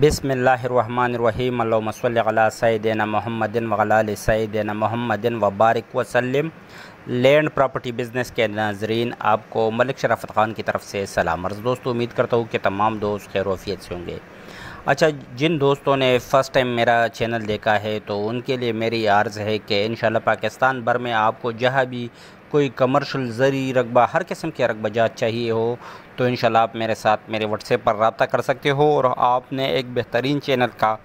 बिस्मिल्लाहिर्रहमानिर्रहीम अल्लाहुम्मा सल्लि अला सय्यिदिना मुहम्मदिन व अला आलि सय्यिदिना मुहम्मदिन व बारिक वसल्लिम। लैंड प्रॉपर्टी बिज़नेस के नाज़रीन, आपको मलिक शराफत ख़ान की तरफ से सलाम अर्ज़। दोस्तों, उम्मीद करता हूँ कि तमाम दोस्त खैर वफ़ियत से होंगे। अच्छा, जिन दोस्तों ने फ़र्स्ट टाइम मेरा चैनल देखा है तो उनके लिए मेरी अर्ज़ है कि इंशाल्लाह पाकिस्तान भर में आपको जहाँ भी कोई कमर्शियल ज़री रकबा, हर किस्म के रकबाजात चाहिए हो तो इंशाल्लाह आप मेरे साथ मेरे व्हाट्सएप पर रब्ता कर सकते हो। और आपने एक बेहतरीन चैनल का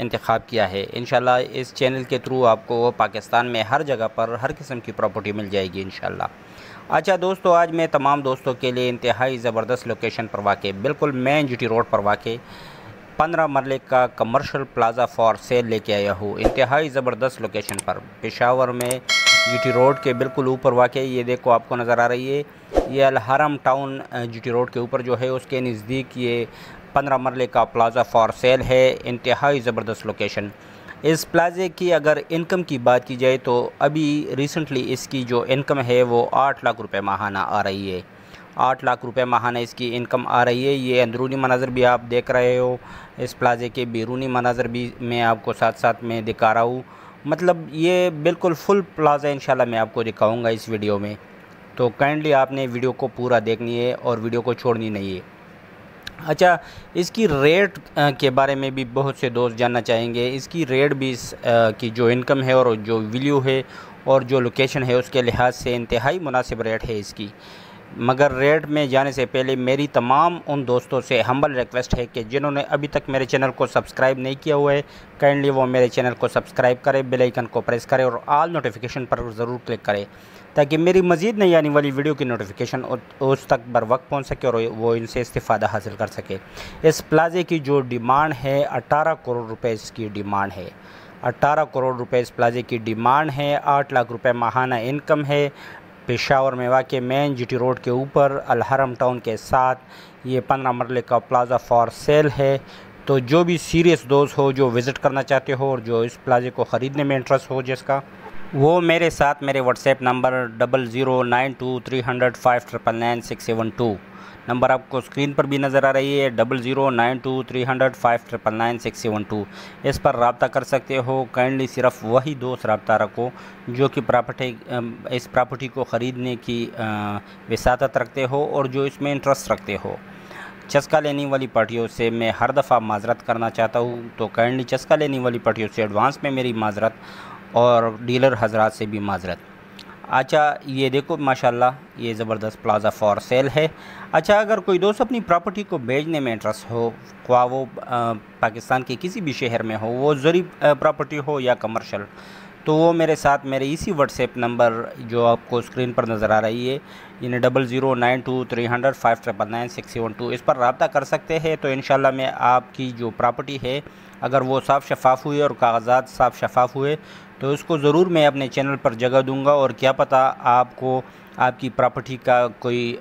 इंतखाब किया है। इंशाल्लाह इस चैनल के थ्रू आपको पाकिस्तान में हर जगह पर हर किस्म की प्रॉपर्टी मिल जाएगी इंशाल्लाह। अच्छा दोस्तों, आज मैं तमाम दोस्तों के लिए इंतहाई ज़बरदस्त लोकेशन पर वाक़, बिल्कुल मेन जीटी रोड पर वाक़ 15 मरले का कमर्शियल प्लाज़ा फॉर सेल लेके आया हूँ। इंतहाई ज़बरदस्त लोकेशन पर पेशावर में जीटी रोड के बिल्कुल ऊपर वाक़, ये देखो आपको नज़र आ रही है, ये अल हरम टाउन जीटी रोड के ऊपर जो है उसके नज़दीक ये 15 मरले का प्लाज़ा फॉर सेल है। इंतहाई ज़बरदस्त लोकेशन। इस प्लाज़े की अगर इनकम की बात की जाए तो अभी रिसेंटली इसकी जो इनकम है वो 8 लाख रुपए माहाना आ रही है। 8 लाख रुपए माहाना इसकी इनकम आ रही है। ये अंदरूनी मनाज़र भी आप देख रहे हो, इस प्लाज़े के बैरूनी मनाज़र भी मैं आपको साथ साथ में दिखा रहा हूँ। मतलब ये बिल्कुल फुल प्लाज़ा इंशाल्लाह मैं आपको दिखाऊंगा इस वीडियो में, तो काइंडली आपने वीडियो को पूरा देखनी है और वीडियो को छोड़नी नहीं है। अच्छा, इसकी रेट के बारे में भी बहुत से दोस्त जानना चाहेंगे। इसकी रेट भी की जो इनकम है और जो वैल्यू है और जो लोकेशन है उसके लिहाज से इंतहाई मुनासिब रेट है इसकी। मगर रेट में जाने से पहले मेरी तमाम उन दोस्तों से हम्बल रिक्वेस्ट है कि जिन्होंने अभी तक मेरे चैनल को सब्सक्राइब नहीं किया हुआ है, काइंडली वो मेरे चैनल को सब्सक्राइब करें, बेल आइकन को प्रेस करें और ऑल नोटिफिकेशन पर ज़रूर क्लिक करें ताकि मेरी मज़ीद नई आने वाली वीडियो की नोटिफिकेशन उस तक बर वक्त पहुँच सके और वो इनसे इस्तिफ़ादा हासिल कर सके। इस प्लाज़े की जो डिमांड है 18 करोड़ रुपये इसकी डिमांड है। 18 करोड़ रुपये इस प्लाज़े की डिमांड है। 8 लाख रुपये माहाना इनकम है। पेशावर में वाक़ मेन जीटी रोड के ऊपर अल हरम टाउन के साथ ये 15 मरले का प्लाज़ा फॉर सेल है। तो जो भी सीरियस दोस्त हो, जो विज़िट करना चाहते हो और जो इस प्लाज़े को ख़रीदने में इंटरेस्ट हो जिसका, वो मेरे साथ मेरे व्हाट्सएप नंबर 00923056999672 नंबर आपको स्क्रीन पर भी नज़र आ रही है, 00923056999672 इस पर रब्ता कर सकते हो। काइंडली सिर्फ वही दोस्त रब्ता रखो जो कि इस प्रॉपर्टी को ख़रीदने की वसातत रखते हो और जो इसमें इंटरेस्ट रखते हो। चस्का लेने वाली पार्टियों से मैं हर दफ़ा माजरत करना चाहता हूँ, तो काइंडली चस्का लेने वाली पार्टियों से एडवांस में मेरी माजरत और डीलर हजरात से भी माजरत। अच्छा, ये देखो माशाल्लाह ये ज़बरदस्त प्लाज़ा फॉर सेल है। अच्छा, अगर कोई दोस्त अपनी प्रॉपर्टी को बेचने में इंटरेस्ट हो, ख्वाह वो पाकिस्तान के किसी भी शहर में हो, वो ज़रूरी प्रॉपर्टी हो या कमर्शियल, तो वो मेरे साथ मेरे इसी व्हाट्सएप नंबर जो आपको स्क्रीन पर नज़र आ रही है, यानी 00923056999672 इस पर रब्ता कर सकते हैं। तो इंशाल्लाह मैं आपकी जो प्रॉपर्टी है अगर वो साफ़ शफ़ाफ़ हुए और कागज़ात साफ़ शफ़ाफ़ हुए तो उसको ज़रूर मैं अपने चैनल पर जगह दूंगा। और क्या पता आपको आपकी प्रॉपर्टी का कोई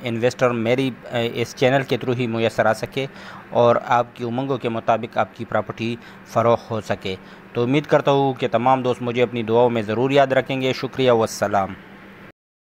इन्वेस्टर मेरी इस चैनल के थ्रू ही मुयस्सर आ सके और आपकी उमंगों के मुताबिक आपकी प्रॉपर्टी फ़रोख्त हो सके। तो उम्मीद करता हूँ कि तमाम दोस्त मुझे अपनी दुआओं में ज़रूर याद रखेंगे। शुक्रिया वस्सलाम।